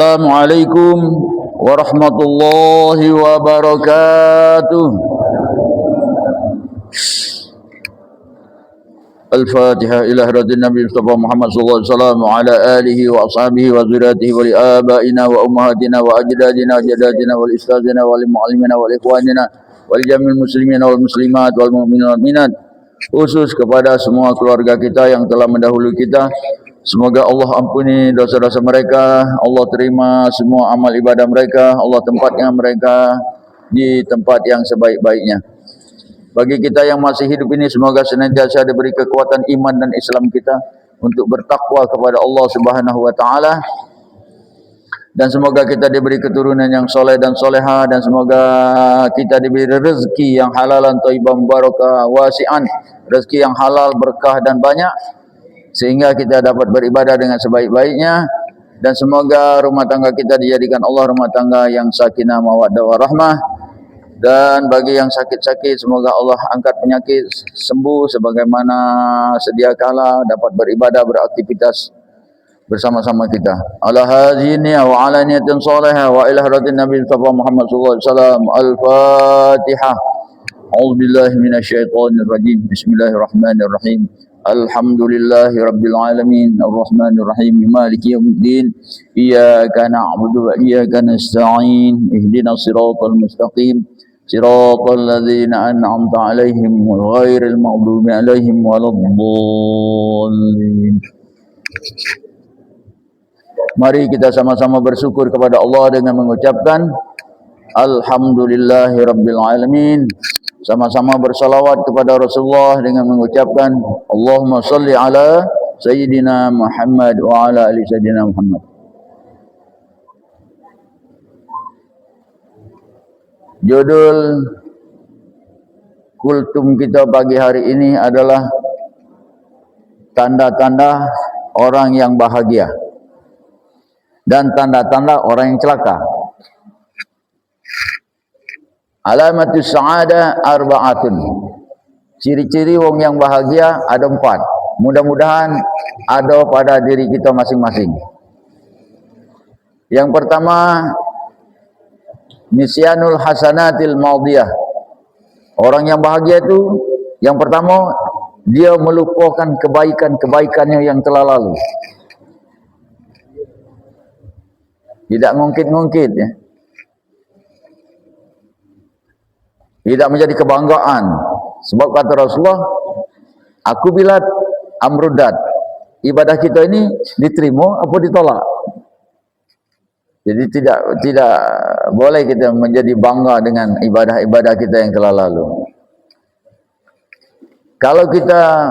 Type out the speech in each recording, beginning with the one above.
Assalamualaikum warahmatullahi wabarakatuh. Al-Fatihah ila hadratin Nabi Mustafa Muhammad sallallahu alaihi wasallam wa ala alihi wa ashabihi wa zurriyyatihi wa li abaina wa ummahatina wa ajdadina wa jaddatina wa li ustadzina wa li muallimina wa li ikhwanina wa li jamil muslimina wal muslimat wal mu'minin wal mu'minat, khusus kepada semua keluarga kita yang telah mendahului kita. Semoga Allah ampuni dosa-dosa mereka, Allah terima semua amal ibadah mereka, Allah tempatkan mereka di tempat yang sebaik-baiknya. Bagi kita yang masih hidup ini, semoga senantiasa diberi kekuatan iman dan Islam kita untuk bertakwa kepada Allah Subhanahu wa taala, dan semoga kita diberi keturunan yang soleh dan soleha, dan semoga kita diberi rezeki yang halalan thayyibah barakah wasi'an, rezeki yang halal, berkah dan banyak, sehingga kita dapat beribadah dengan sebaik-baiknya. Dan semoga rumah tangga kita dijadikan Allah rumah tangga yang sakinah mawaddah warahmah. Dan bagi yang sakit-sakit, semoga Allah angkat penyakit, sembuh sebagaimana sedia kala, dapat beribadah, beraktivitas bersama-sama kita. Ala hadhihi wa ala niyatin salihah wa ila hadratin Nabi Mustafa Muhammad sallallahu alaihi wasallam. Al-Fatihah. A'udzu billahi minasyaitonir rajim. Bismillahirrahmanirrahim. Alhamdulillahi rabbil alamin, arrahmanir rahim, maliki yaumiddin, iyyaka na'budu wa iyyaka nasta'in, ihdinas siratal mustaqim, siratal ladzina an'amta 'alaihim ghairil maghdubi 'alaihim waladdallin. Mari kita sama-sama bersyukur kepada Allah dengan mengucapkan Alhamdulillahi rabbil alamin. Sama-sama bersalawat kepada Rasulullah dengan mengucapkan Allahumma salli ala Sayyidina Muhammad wa ala ali Sayyidina Muhammad. Judul kultum kita pagi hari ini adalah tanda-tanda orang yang bahagia dan tanda-tanda orang yang celaka. Alamatus sa'adah arba'atun. Ciri-ciri wong yang bahagia ada 4. Mudah-mudahan ada pada diri kita masing-masing. Yang pertama, nisyanul hasanatil madiyah. Orang yang bahagia itu yang pertama, dia melupakan kebaikan-kebaikannya yang telah lalu. Tidak ngungkit-ngungkit ya. Tidak menjadi kebanggaan. Sebab kata Rasulullah, aku bilat amrudat. Ibadah kita ini diterima apa ditolak. Jadi tidak boleh kita menjadi bangga dengan ibadah-ibadah kita yang telah lalu. Kalau kita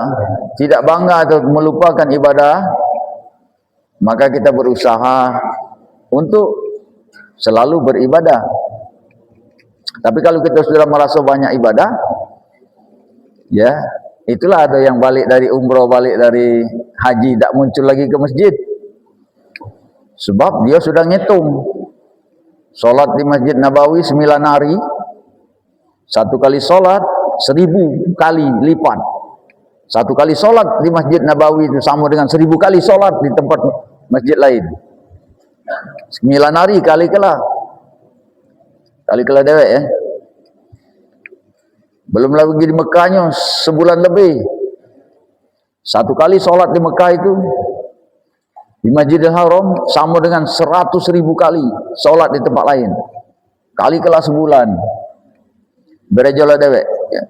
tidak bangga atau melupakan ibadah, maka kita berusaha untuk selalu beribadah. Tapi kalau kita sudah merasa banyak ibadah, ya, itulah ada yang balik dari umrah, balik dari haji, tak muncul lagi ke masjid. Sebab dia sudah ngitung. Solat di Masjid Nabawi 9 hari, 1 kali solat 1000 kali lipat. 1 kali solat di Masjid Nabawi itu sama dengan 1000 kali solat di tempat masjid lain. 9 hari kali kelah dewek ya. Belum lagi di Mekahnya sebulan lebih. 1 kali solat di Mekah itu di Masjidil Haram sama dengan 100.000 kali solat di tempat lain. Kali kelah sebulan. Berejola dewek ya.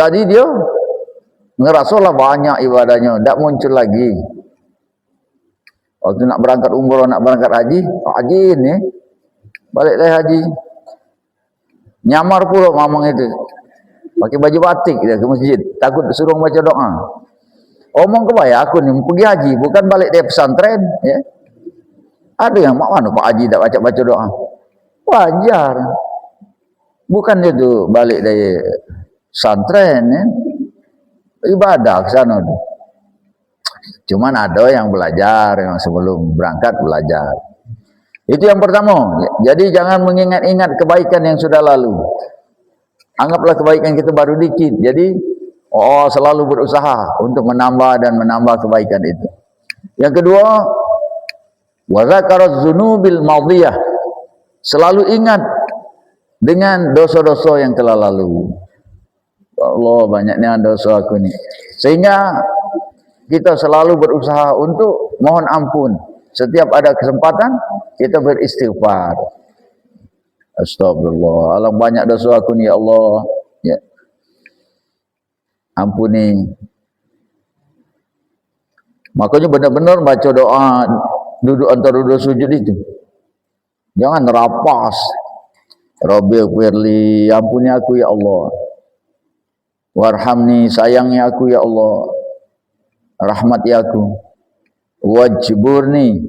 Jadi dia ngerasalah banyak ibadahnya, tak muncul lagi. Waktu nak berangkat umrah, nak berangkat haji ini balik dari haji, nyamar pula mamang itu, pakai baju batik dia ke masjid, takut suruh baca doa. Omong kebaya aku ni pergi haji, bukan balik dari pesantren ya. Ada yang mak mana Pak Haji tak baca doa, wajar. Bukan itu balik dari pesantren ya, ibadah ke sana. Cuman ada yang belajar, yang sebelum berangkat belajar. Itu yang pertama. Jadi jangan mengingat-ingat kebaikan yang sudah lalu. Anggaplah kebaikan kita baru dikit. Jadi selalu berusaha untuk menambah dan menambah kebaikan itu. Yang kedua, Wa dzakara dzunubil madiyah, selalu ingat dengan dosa-dosa yang telah lalu. Ya Allah, banyaknya dosa aku ni. Sehingga kita selalu berusaha untuk mohon ampun. Setiap ada kesempatan kita beristighfar. Astagfirullah, alam banyak dosa aku ni ya Allah. Ya. Ampuni. Makanya benar-benar baca doa duduk antara dua sujud itu. Jangan rapas. Rabbi firli, ampuni aku ya Allah. Warhamni, sayangi aku ya Allah. Rahmati aku. Wajburni.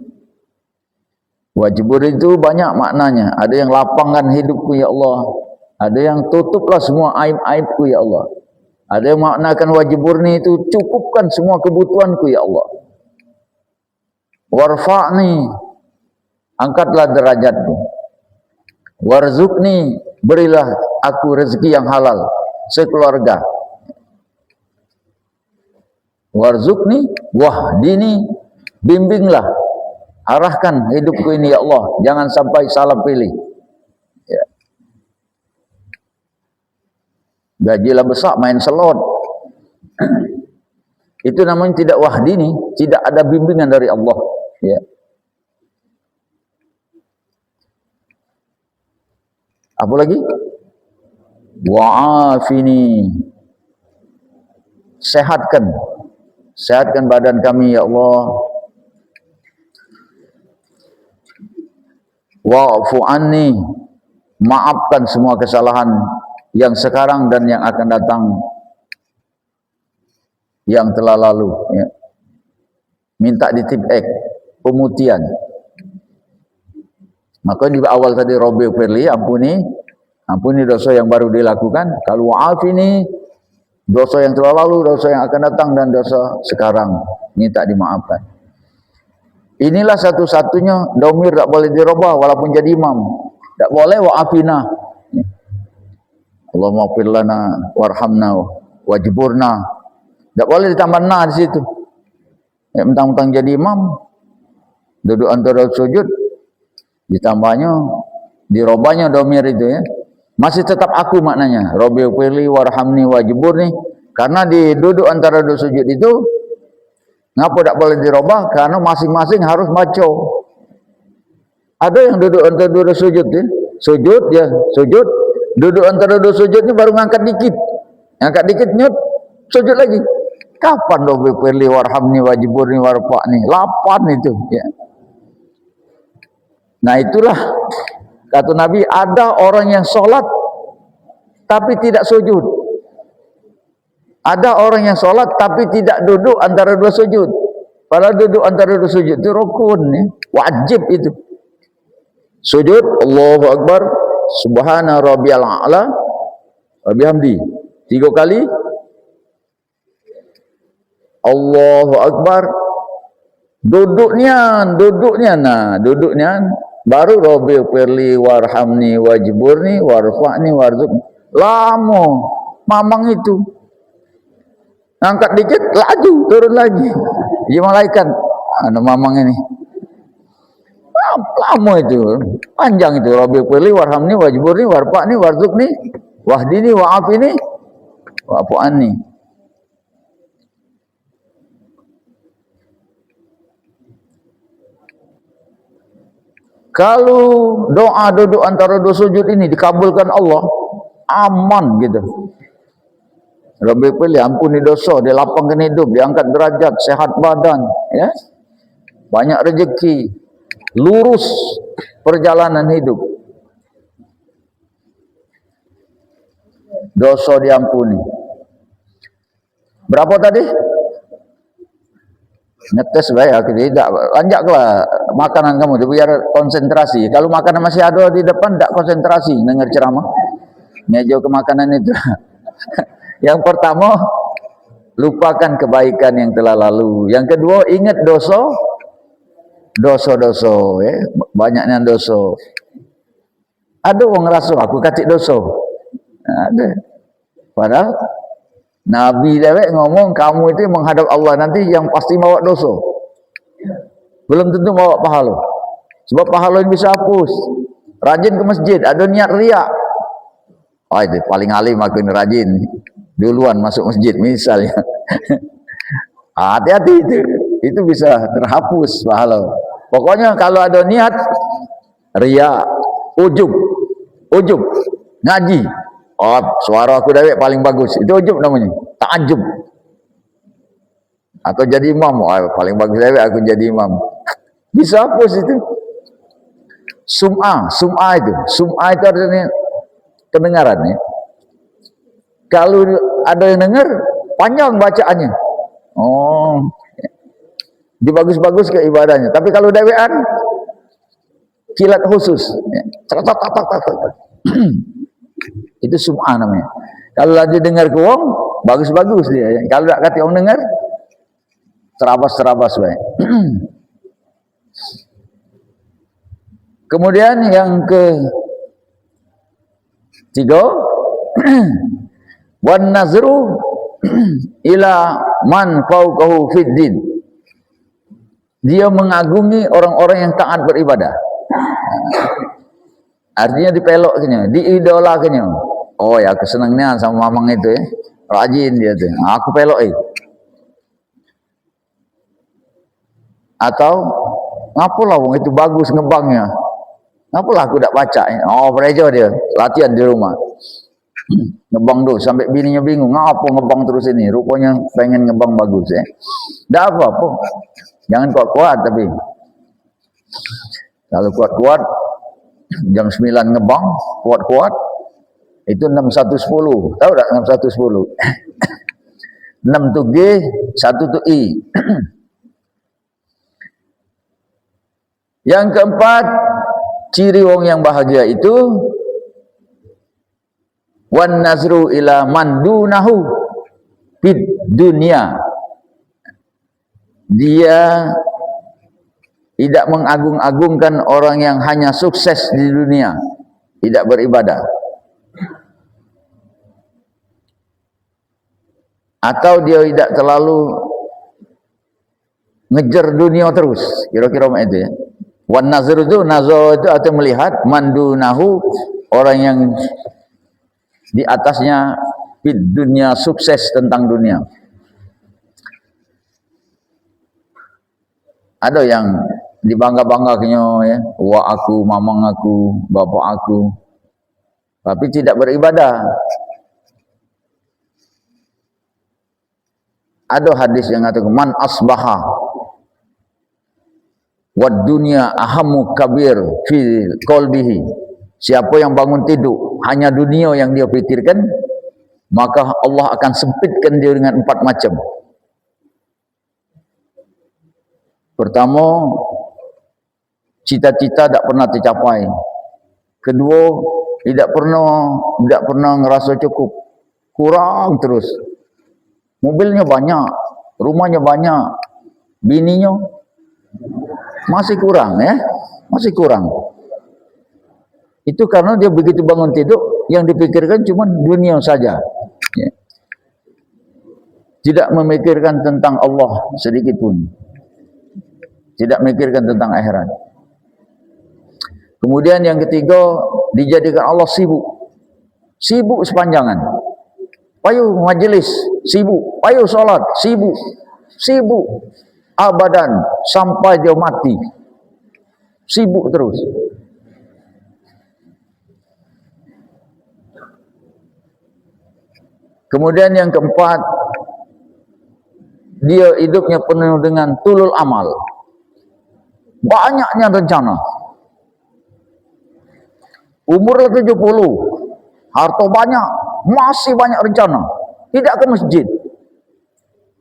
Wajbur itu banyak maknanya. Ada yang lapangkan hidupku ya Allah. Ada yang tutuplah semua aib-aibku ya Allah. Ada yang maknakan wajburni itu cukupkan semua kebutuhanku ya Allah. Warfa'ni, angkatlah derajatku. Warzuqni, berilah aku rezeki yang halal sekeluarga. Warzuqni wahdini, bimbinglah, arahkan hidupku ini ya Allah, jangan sampai salah pilih. Ya. Gajilah besar main selot. Itu namanya tidak wahdini, tidak ada bimbingan dari Allah. Ya. Apa lagi? Wa'afini, sehatkan badan kami ya Allah. Wa'fu anni, maafkan semua kesalahan yang sekarang dan yang akan datang, yang telah lalu. Ya. Minta ditibek, pemutihan. Maka di awal tadi Rabbi firli, ampuni dosa yang baru dilakukan. Kalau wa'afini, dosa yang telah lalu, dosa yang akan datang, dan dosa sekarang, minta dimaafkan. Inilah satu-satunya domir tak boleh dirubah walaupun jadi imam. Tak boleh wa'afina. Allahumma ighfir lana warhamna wajburna. Tak boleh ditambah na di situ. Mentang-mentang jadi imam, duduk antara sujud, ditambahnya, dirobahnya domir itu ya. Masih tetap aku maknanya. Rabbi firli warhamni wajburni. Karena di duduk antara dua sujud itu, ngapa tak boleh dirobah? Karena masing-masing harus baca. Ada yang duduk antara dua sujud ya. Sujud. Duduk antara dua sujud ni baru ngangkat dikit. Ngangkat dikit nyut, sujud lagi. Kapan Rabbi firli warhamni wajburni warfa'ni? 8 itu ya. Nah itulah kata Nabi, ada orang yang sholat tapi tidak sujud. Ada orang yang sholat tapi tidak duduk antara dua sujud. Padahal duduk antara dua sujud itu rukun ya. Wajib itu. Sujud, Allahu Akbar, Subhana Rabbiyal A'la wa bihamdi. 3 kali. Allahu Akbar. Duduknya. Baru Rabbi firli warhamni wajburni warfa'ni warzuqni. Lama mamang itu. Angkat dikit, laju turun lagi. Dia malaikat mamang ini. Lama itu. Panjang itu. Rabbi firli warhamni wajburni warfa'ni warzuqni wahdini wa'afini wa'fu anni. Kalau doa duduk antara dua sujud ini dikabulkan Allah, aman gitu. Rabbi pilih ampuni dosa, dilapangkan hidup, diangkat derajat, sehat badan, ya. Banyak rezeki, lurus perjalanan hidup. Dosa diampuni. Berapa tadi? Ngetes baik, tidak lanjaklah makanan kamu biar konsentrasi. Kalau makanan masih ada di depan, tidak konsentrasi dengar ceramah. Ngejo ke makanan itu. Yang pertama, lupakan kebaikan yang telah lalu. Yang kedua, ingat dosa, ya. Banyaknya dosa. Ada orang rasa aku kacik dosa. Ada. Padahal Nabi dewek ngomong kamu itu menghadap Allah nanti yang pasti bawa dosa. belum tentu bawa pahala. Sebab pahala ini bisa hapus. Rajin ke masjid, ada niat riak. Oh itu paling alim aku ini rajin. Duluan masuk masjid misalnya. Hati-hati itu bisa terhapus pahala. Pokoknya kalau ada niat riak, ujub ngaji. Oh, suara aku dewek paling bagus. Itu ujub namanya. Ta'ajub. Atau jadi imam. Oh, paling bagus dewek aku jadi imam. Bisa hapus itu. Sum'ah itu. Sum'ah itu artinya kedengaran ya. Kalau ada yang dengar, panjang bacaannya. Oh, dibagus-bagus ke ibadahnya. Tapi kalau dewean, kilat khusus. Itu sum'ah namanya. Kalau lagi dengar ke wong, bagus-bagus dia. Kalau tak kata orang dengar, terabas-terabas baik. Kemudian yang ketiga, wan nazru ila man fauqahu fid din. Dia mengagungi orang-orang yang taat beribadah. Artinya dipeloknya, diidolakannya. Oh ya, aku senangnya sama mamang itu ya. Rajin dia tuh. Aku pelok Atau ngapalah wong itu bagus ngebangnya. Ngapalah aku tak baca. Oh, prejo dia, latihan di rumah. Ngebang dulu sampai bininya bingung, ngapa ngebang terus ini? Rupanya pengen ngebang bagus ya. Dah apa-apa. Jangan kuat-kuat tapi kalau kuat-kuat jam 9 ngebang, kuat-kuat itu 6110. Tahu tak 6110? 6 tu G, 1 tu I. Yang keempat, ciri wong yang bahagia itu wan nazru ila man dunahu fid dunya. Dia tidak mengagung-agungkan orang yang hanya sukses di dunia, tidak beribadah. Atau dia tidak terlalu ngejar dunia terus, kira-kira itu ya. Wan nazar itu atau melihat mandunahu, orang yang di atasnya di dunia, sukses tentang dunia. Ada yang dibangga-banggakannya ya, wah aku, mamang aku, bapak aku, tapi tidak beribadah. Ada hadis yang mengatakan man asbaha wad dunya ahamu kabir fi qalbihi. Siapa yang bangun tidur hanya dunia yang dia pikirkan, maka Allah akan sempitkan dia dengan 4 macam. Pertama, cita-cita tak pernah tercapai. Kedua, tidak pernah ngerasa cukup, kurang terus. Mobilnya banyak, rumahnya banyak, bininya masih kurang ya, masih kurang. Itu karena dia begitu bangun tidur, yang dipikirkan cuma dunia saja. Ya. Tidak memikirkan tentang Allah sedikit pun. Tidak memikirkan tentang akhirat. Kemudian yang ketiga, dijadikan Allah sibuk. Sibuk sepanjangan. Payu majelis, sibuk. Payu sholat, sibuk. Sibuk. Abadan sampai dia mati. Sibuk terus. Kemudian yang keempat, dia hidupnya penuh dengan tulul amal. Banyaknya rencana. Umur 70, harta banyak, masih banyak rencana. Tidak ke masjid.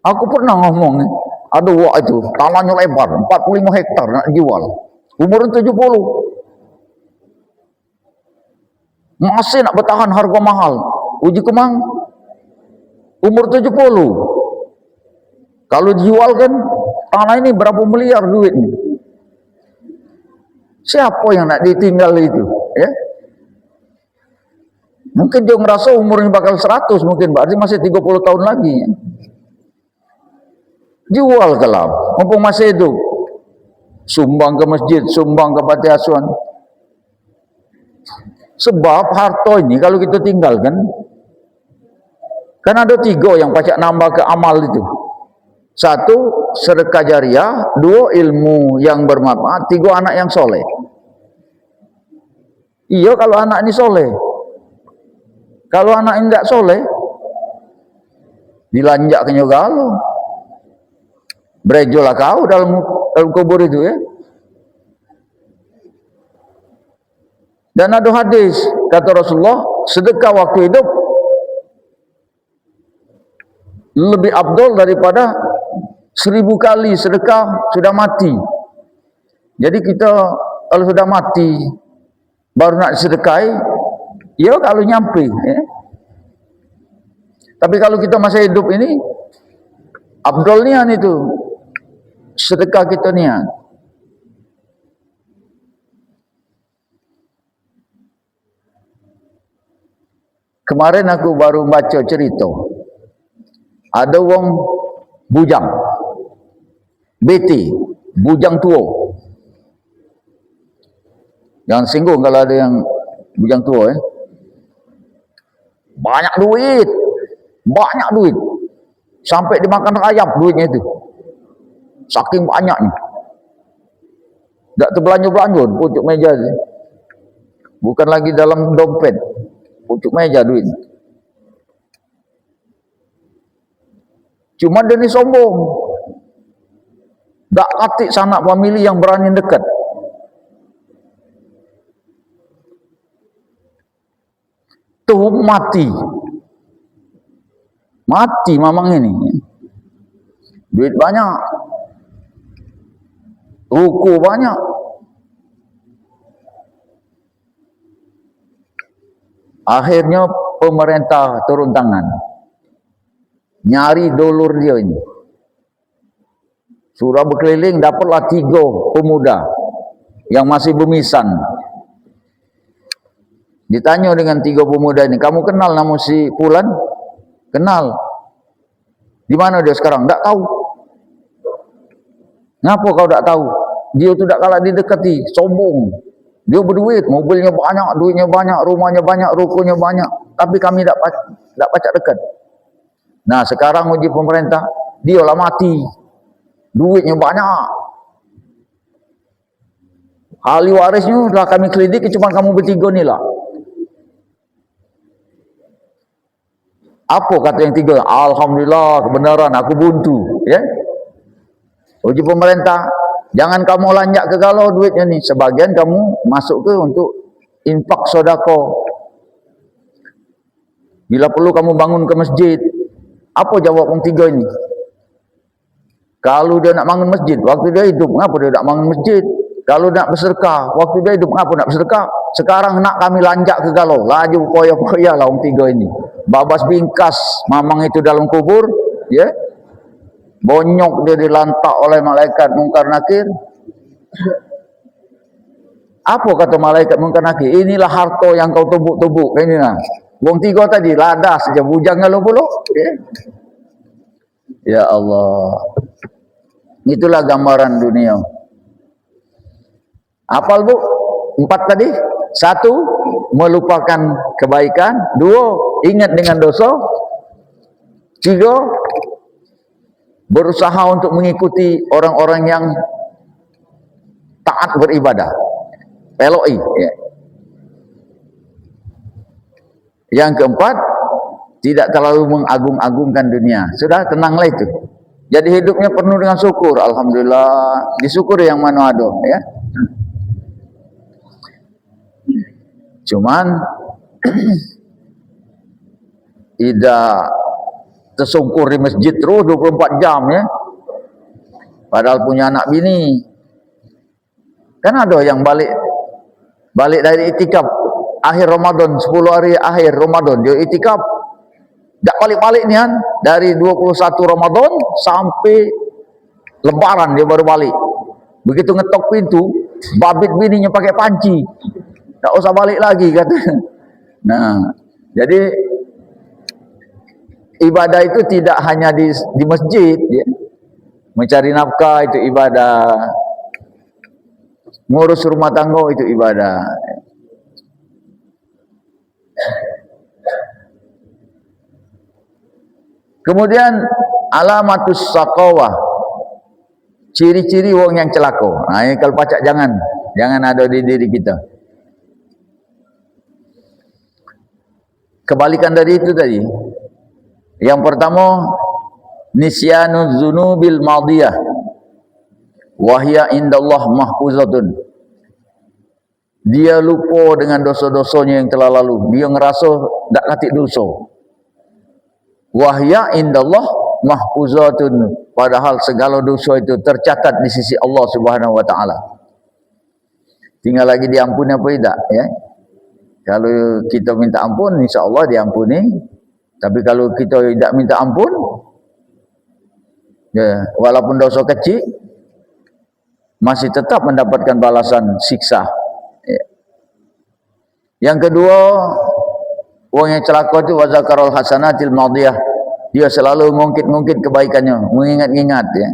Aku pernah ngomong, ada wak itu, tanahnya lebar, 45 hektar nak jual. Umur 70. Masih nak bertahan harga mahal. Uji kemang, umur 70. Kalau dijual kan, tanah ini berapa miliar duitnya. Siapa yang nak ditinggal itu? Ya? Mungkin dia ngerasa umurnya bakal 100 mungkin, berarti masih 30 tahun lagi. Ya? Jual kelam, mumpung masih hidup. sumbang ke masjid, sumbang ke panti asuhan. Sebab harta ini kalau kita tinggalkan, kan ada 3 yang pacak nambah ke amal itu. 1, sedekah jariah. 2, ilmu yang bermanfaat. 3, anak yang soleh. Iya kalau anak ini soleh. Kalau anak ini tidak soleh, dilanjakkan juga lo. Berejolah kau dalam kubur itu ya. Dan ada hadis kata Rasulullah, sedekah waktu hidup lebih afdal daripada 1000 kali sedekah sudah mati. Jadi kita kalau sudah mati baru nak sedekahi, ya kalau nyampe ya. Tapi kalau kita masih hidup ini, afdal nian itu sedekah kita nian. Kemarin aku baru baca cerita, ada wong bujang, beti, bujang tua. Jangan singgung kalau ada yang bujang tua ya. Banyak duit, sampai dimakan rayap duitnya itu, saking banyaknya. Tak terbelanja-belanja pucuk meja, bukan lagi dalam dompet. Pucuk meja duit. Cuma dia ni sombong. Tak katik sanak famili yang berani dekat. Tuh mati. Mati mamang ini. Duit banyak. Ruko banyak. Akhirnya pemerintah turun tangan, nyari dulur dia ini. Sudah berkeliling, dapatlah 3 pemuda yang masih bemisan. Ditanya dengan 3 pemuda ini, kamu kenal nama si Fulan? Kenal. Di mana dia sekarang? Tak tahu. Ngapa kau tak tahu? Dia tu tak kalah didekati, sombong. Dia berduit, mobilnya banyak, duitnya banyak, rumahnya banyak, rukonya banyak. Tapi kami tak pacak dekat. Nah sekarang uji pemerintah, dialah mati. Duitnya banyak. Ahli warisnya telah kami selidiki, cuma kamu bertiga ni lah. Apa kata yang 3? Alhamdulillah, kebenaran, aku buntu. Ya? Uji pemerintah, jangan kamu lanjak ke galau duitnya ni. Sebagian kamu masuk ke untuk infak sodako. Bila perlu kamu bangun ke masjid. Apa jawab orang 3 ini? Kalau dia nak bangun masjid, waktu dia hidup, kenapa dia tak bangun masjid? Kalau nak bersedekah, waktu dia hidup, kenapa nak bersedekah? Sekarang nak kami lanjak ke galau. Laju poya-poya lah orang 3 ini. Babas bingkas mamang itu dalam kubur. Ya. Bonyok dia dilantak oleh malaikat Munkar Nakir. Apa kata malaikat Munkar Nakir? Inilah harta yang kau tumbuk-tumbuk. Ini lah. Wong 3 tadi ladas saja, bujang kalau pula. Ya Allah. Itulah gambaran dunia. Apal bu? 4 tadi. 1, melupakan kebaikan. 2, ingat dengan dosa. 3, berusaha untuk mengikuti orang-orang yang taat beribadah. Peloi. Ya. Yang keempat, tidak terlalu mengagung-agungkan dunia. Sudah, tenanglah itu. Jadi hidupnya penuh dengan syukur. Alhamdulillah, disyukuri yang mana ada. Ya. Cuman tidak tersungkur di masjid terus 24 jam ya. Padahal punya anak bini. Kan ada yang balik dari itikaf akhir Ramadan, 10 hari akhir Ramadan dia itikaf. Tak balik-balik ni kan, dari 21 Ramadan sampai Lebaran dia baru balik. Begitu ngetok pintu, babit bininya pakai panci. Tak usah balik lagi kata. Nah, jadi ibadah itu tidak hanya di masjid ya. Mencari nafkah itu ibadah. ngurus rumah tangga itu ibadah. Kemudian alamatus saqawah, ciri-ciri wong yang celaka. Nah, ini kalau pacak jangan ada di diri kita. Kebalikan dari itu tadi. Yang pertama, nisyanuz dzunubil madiyah wa hiya indallah mahfuzatun. Dia lupa dengan dosa-dosanya yang telah lalu. Dia ngerasa tak katik dosa. Wa hiya indallah mahfuzatun. Padahal segala dosa itu tercatat di sisi Allah Subhanahu wa taala. Tinggal lagi diampuni apa tidak, ya. Kalau kita minta ampun, insya-Allah diampuni. Tapi kalau kita tidak minta ampun, ya, walaupun dosa kecil, masih tetap mendapatkan balasan siksa. Ya. Yang kedua, orang yang celaka itu wazakarul hasanatil madiyah. Dia selalu mengungkit kebaikannya, mengingat-ingat, ya.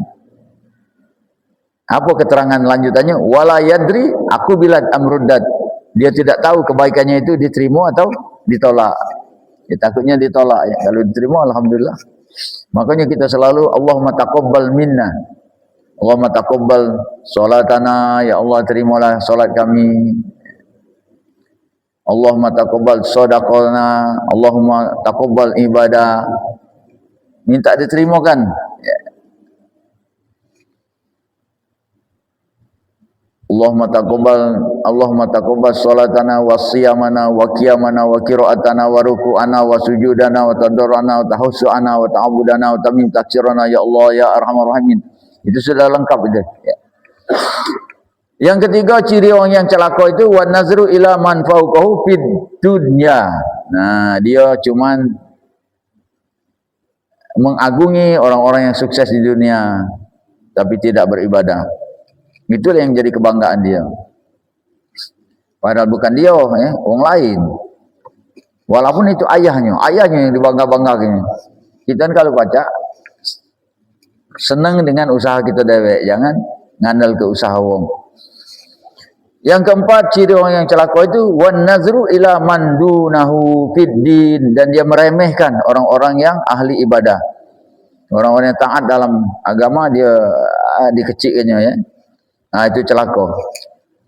Apa keterangan lanjutannya? Wala yadri aku bila amruddat. Dia tidak tahu kebaikannya itu diterima atau ditolak. Ya, takutnya ditolak, ya. Kalau diterima, alhamdulillah. Makanya kita selalu Allahumma taqabbal minna. Allahumma taqabbal salatana, ya Allah terimalah salat kami. Allahumma taqabbal shadaqana, Allahumma taqabbal ibadah. Minta diterima kan? Ya. Allahumma taqabbal salatana wa siyamana wa qiyamana wa qira'atana wa ruku'ana wa sujudana wa tadarrana wa tahussu'ana wa ta'abudana wa tamim taksirana ya Allah ya arhamar rahimin. Itu sudah lengkap itu, ya. Yang ketiga, ciri orang yang celaka itu wa nazru ila man fauqahu fid dunya. Nah, dia cuman mengagungi orang-orang yang sukses di dunia tapi tidak beribadah. Itulah yang jadi kebanggaan dia. Padahal bukan dia, ya, orang lain. Walaupun itu ayahnya yang dibangga-banggakan. Kita kalau baca senang dengan usaha kita dewek, jangan ngandal ke usaha wong. Yang keempat, ciri orang yang celaka itu wan nazru ila man dunahu fiddin, dan dia meremehkan orang-orang yang ahli ibadah. Orang-orang yang taat dalam agama dia dikecilkannya, ya. Nah, itu celaka.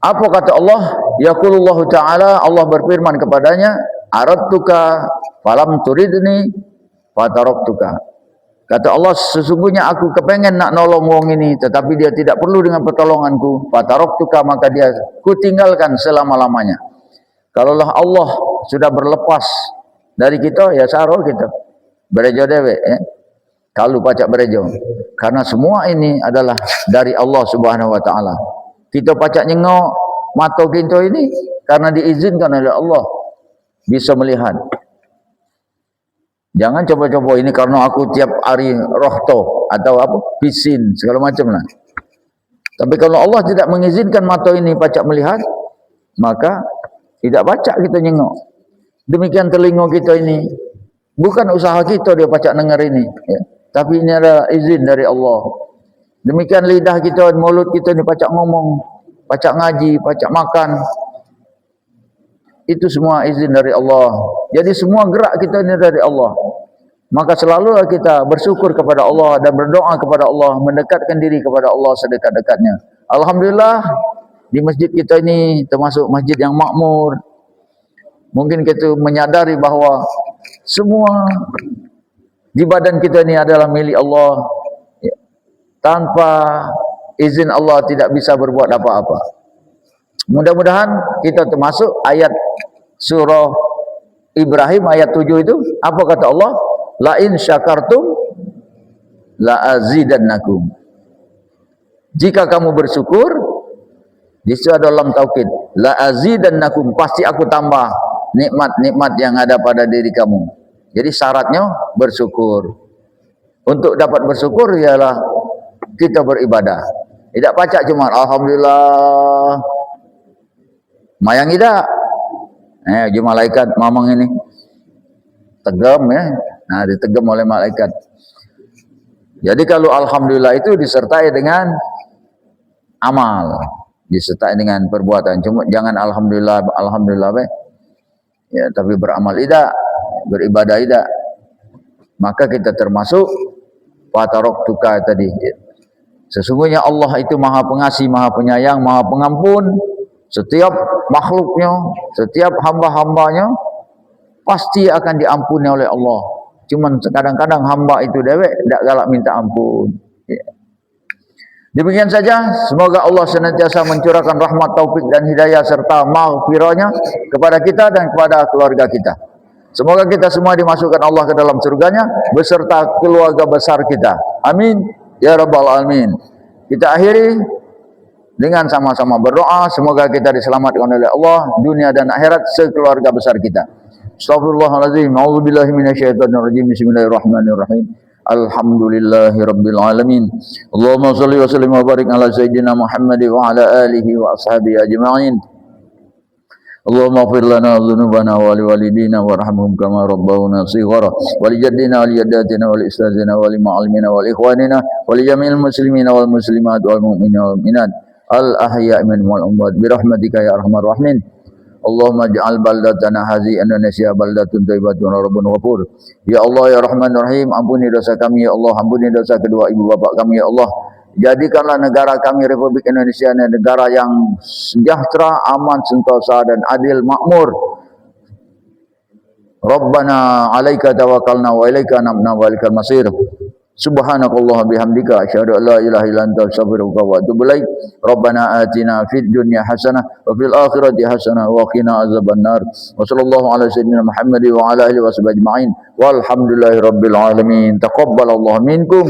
Apa kata Allah? Yaqulullahu ta'ala, Allah berfirman kepadanya, aradtuka falam turidni fataraktuka. Kata Allah, sesungguhnya aku kepengen nak nolong wong ini, tetapi dia tidak perlu dengan pertolonganku. Fataraktuka, maka dia kutinggalkan selama-lamanya. Kalaulah Allah sudah berlepas dari kita, ya saro kita berejo dewe, ya. Kalau pacak berejo. Karena semua ini adalah dari Allah Subhanahu wa taala. Kita pacak nyengok mata kita ini karena diizinkan oleh Allah bisa melihat. Jangan coba-coba ini karena aku tiap hari rohto atau apa pisin segala macam lah. Tapi kalau Allah tidak mengizinkan mata ini pacak melihat, maka tidak pacak kita nyengok. Demikian telinga kita ini, bukan usaha kita dia pacak dengar ini, ya. Tapi ini adalah izin dari Allah. Demikian lidah kita, mulut kita ni pacak ngomong, pacak ngaji, pacak makan. Itu semua izin dari Allah. Jadi semua gerak kita ini dari Allah. Maka selalu kita bersyukur kepada Allah dan berdoa kepada Allah, mendekatkan diri kepada Allah sedekat-dekatnya. Alhamdulillah, di masjid kita ini termasuk masjid yang makmur. Mungkin kita menyadari bahawa semua di badan kita ini adalah milik Allah. Tanpa izin Allah tidak bisa berbuat apa-apa. Mudah-mudahan kita termasuk ayat surah Ibrahim ayat 7 itu. Apa kata Allah? La in syakartum la azidannakum. Jika kamu bersyukur, di situ ada lam taukid. La azidannakum, pasti aku tambah nikmat-nikmat yang ada pada diri kamu. Jadi syaratnya bersyukur. Untuk dapat bersyukur ialah kita beribadah. Tidak pacak cuma alhamdulillah. Mayang tidak. Jumlah malaikat mamang ini tegam, ya. Nah, ditegam oleh malaikat. Jadi kalau alhamdulillah itu disertai dengan amal. disertai dengan perbuatan. Cuma jangan alhamdulillah baik. Ya, tapi beramal tidak, beribadah tidak. Maka kita termasuk fataroktuka tadi. Sesungguhnya Allah itu Maha Pengasih, Maha Penyayang, Maha Pengampun. Setiap makhluknya, setiap hamba-hambanya pasti akan diampuni oleh Allah. Cuman kadang-kadang hamba itu dewek tidak galak minta ampun. Ya. Demikian saja, semoga Allah senantiasa mencurahkan rahmat, taufik dan hidayah serta maghfirahnya kepada kita dan kepada keluarga kita. Semoga kita semua dimasukkan Allah ke dalam surganya beserta keluarga besar kita. Amin ya rabbal alamin. Kita akhiri dengan sama-sama berdoa, semoga kita diselamatkan oleh Allah dunia dan akhirat sekeluarga besar kita. Astaghfirullahaladzim. A'udzubillahi minasyaitonirrajim. Bismillahirrahmanirrahim. Alhamdulillahi rabbil alamin. Allahumma shalli wa sallim wa barik ala sayyidina Muhammad wa ala alihi wa ashabihi ajma'in. Allahumma ighfir lana dhunubana wa li walidina warhamhum kama rabbawna shighara wa li jaddina wa li jaddatina wa li ustazina wa li ma'allimina wa li ikhwanina wa li jami'il muslimina wal muslimat wal mu'minina wal mu'minat al ahya'i minhum wal amwat bi rahmatika ya arhamar rahimin. Allahumma ja'al baldatana hazi Indonesia baldatun thayyibatun rabbun ghafur. Ya Allah ya Rahman Rahim, ampuni dosa kami ya Allah, ampuni dosa kedua ibu bapak kami ya Allah. Jadikanlah negara kami Republik Indonesia negara yang sejahtera, aman, sentosa dan adil makmur. Rabbana 'alaika tawakkalna wa ilaika anabna wa ilaikal masir. Subhanakallah bihamdika asyhadu an la ilaha illa anta astaghfiruka wa atubu ilaik. Rabbana atina fid dunya hasanah wa fil akhirati hasanah wa qina azabannar. Wa sallallahu ala sayyidina Muhammad wa ala alihi wa sahbihi ajma'in. Walhamdulillahi rabbil alamin. Taqabbalallahu minkum.